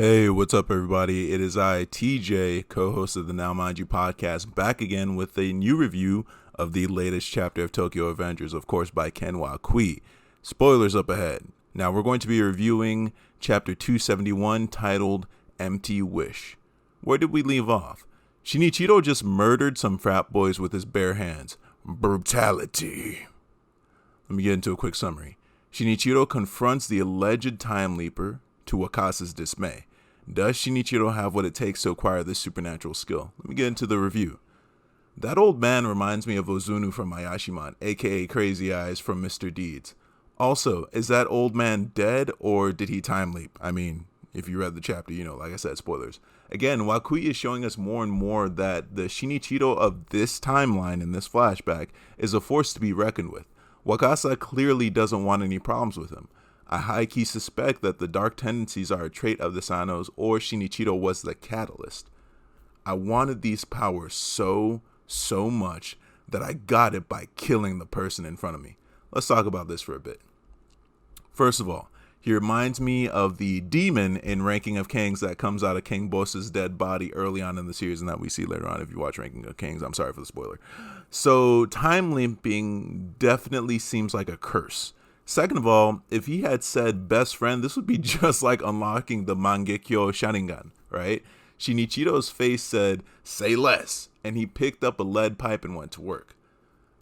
Hey, what's up, everybody? It is I, TJ, co-host of the Now Mind You podcast, back again with a new review of the latest chapter of Tokyo Avengers, of course, by Kenwa Kui. Spoilers up ahead. Now, we're going to be reviewing chapter 271, titled Empty Wish. Where did we leave off? Shinichiro just murdered some frat boys with his bare hands. Brutality. Let me get into a quick summary. Shinichiro confronts the alleged time leaper, to Wakasa's dismay. Does Shinichiro have what it takes to acquire this supernatural skill? Let me get into the review. That old man reminds me of Ozunu from Mayashimon, aka Crazy Eyes from Mr. Deeds. Also, is that old man dead or did he time leap? I mean, if you read the chapter, you know, like I said, spoilers. Again, Wakui is showing us more and more that the Shinichiro of this timeline in this flashback is a force to be reckoned with. Wakasa clearly doesn't want any problems with him. I high-key suspect that the dark tendencies are a trait of the Sanos, or Shinichiro was the catalyst. I wanted these powers so much that I got it by killing the person in front of me. Let's talk about this for a bit. First of all, he reminds me of the demon in Ranking of Kings that comes out of King Boss's dead body early on in the series, and that we see later on if you watch Ranking of Kings. I'm sorry for the spoiler. So time limping definitely seems like a curse. Second of all, if he had said best friend, this would be just like unlocking the Mangekyo Sharingan, right? Shinichiro's face said, say less, and he picked up a lead pipe and went to work.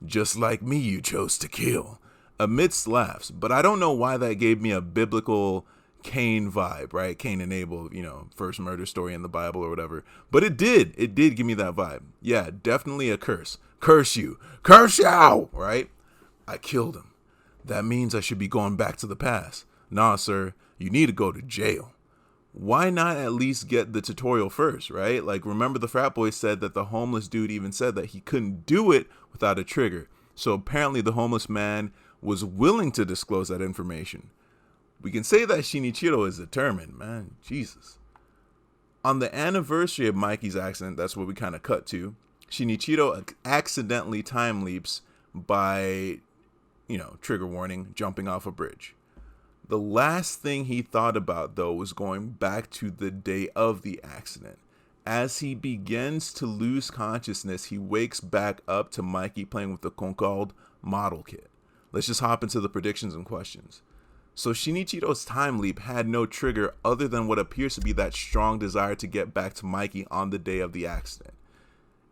Just like me, you chose to kill. Amidst laughs, but I don't know why that gave me a biblical Cain vibe, right? Cain and Abel, you know, first murder story in the Bible or whatever. But it did give me that vibe. Yeah, definitely a curse. Curse you, right? I killed him. That means I should be going back to the past. Nah, sir, you need to go to jail. Why not at least get the tutorial first, right? Like, remember the frat boy said that the homeless dude even said that he couldn't do it without a trigger. So apparently the homeless man was willing to disclose that information. We can say that Shinichiro is determined, man. Jesus. On the anniversary of Mikey's accident, that's what we kind of cut to, Shinichiro accidentally time leaps by, trigger warning, jumping off a bridge. The last thing he thought about, though, was going back to the day of the accident. As he begins to lose consciousness, he wakes back up to Mikey playing with the Concorde model kit. Let's just hop into the predictions and questions. So Shinichiro's time leap had no trigger other than what appears to be that strong desire to get back to Mikey on the day of the accident.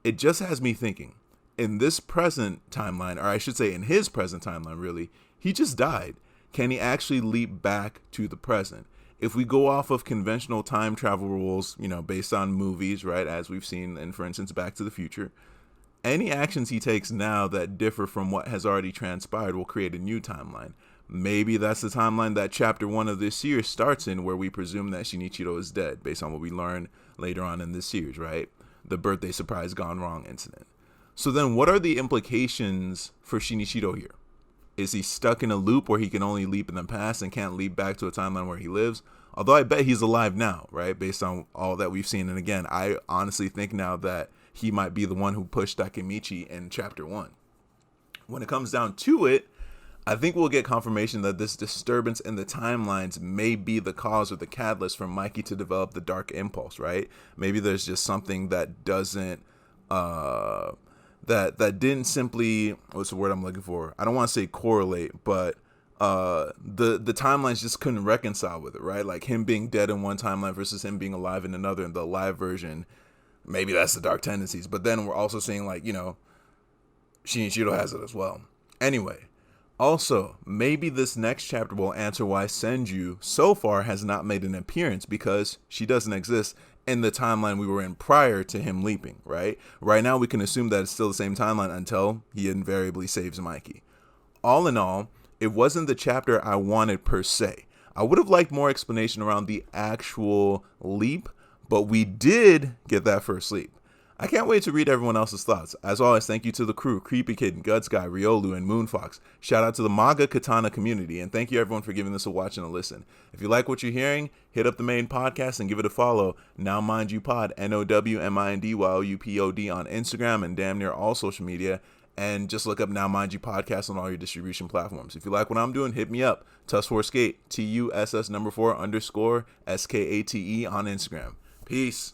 It just has me thinking, in this present timeline, or I should say in his present timeline, really, he just died. Can he actually leap back to the present? If we go off of conventional time travel rules, based on movies, right, as we've seen in, for instance, Back to the Future, any actions he takes now that differ from what has already transpired will create a new timeline. Maybe that's the timeline that chapter 1 of this series starts in, where we presume that Shinichiro is dead, based on what we learn later on in this series, right? The birthday surprise gone wrong incident. So then what are the implications for Shinichiro here? Is he stuck in a loop where he can only leap in the past and can't leap back to a timeline where he lives? Although I bet he's alive now, right? Based on all that we've seen. And again, I honestly think now that he might be the one who pushed Takemichi in chapter 1. When it comes down to it, I think we'll get confirmation that this disturbance in the timelines may be the cause or the catalyst for Mikey to develop the dark impulse, right? Maybe there's just something that doesn't, that didn't simply, what's the word I'm looking for? I don't want to say correlate, but the timelines just couldn't reconcile with it, right? Like him being dead in one timeline versus him being alive in another, in the live version. Maybe that's the dark tendencies. But then we're also seeing, like, Shinichiro has it as well. Anyway, also, maybe this next chapter will answer why Senju so far has not made an appearance, because she doesn't exist in the timeline we were in prior to him leaping, right? Right now, we can assume that it's still the same timeline until he invariably saves Mikey. All in all, it wasn't the chapter I wanted per se. I would have liked more explanation around the actual leap, but we did get that first leap. I can't wait to read everyone else's thoughts. As always, thank you to the crew, Creepy Kid, Guts Guy, Riolu, and Moonfox. Shout out to the Maga Katana community, and thank you everyone for giving this a watch and a listen. If you like what you're hearing, hit up the main podcast and give it a follow. Now Mind You Pod, NOWMINDYOUPOD on Instagram and damn near all social media. and just look up Now Mind You Podcast on all your distribution platforms. If you like what I'm doing, hit me up. Tuss4Skate, TUSS _4_SKATE on Instagram. Peace.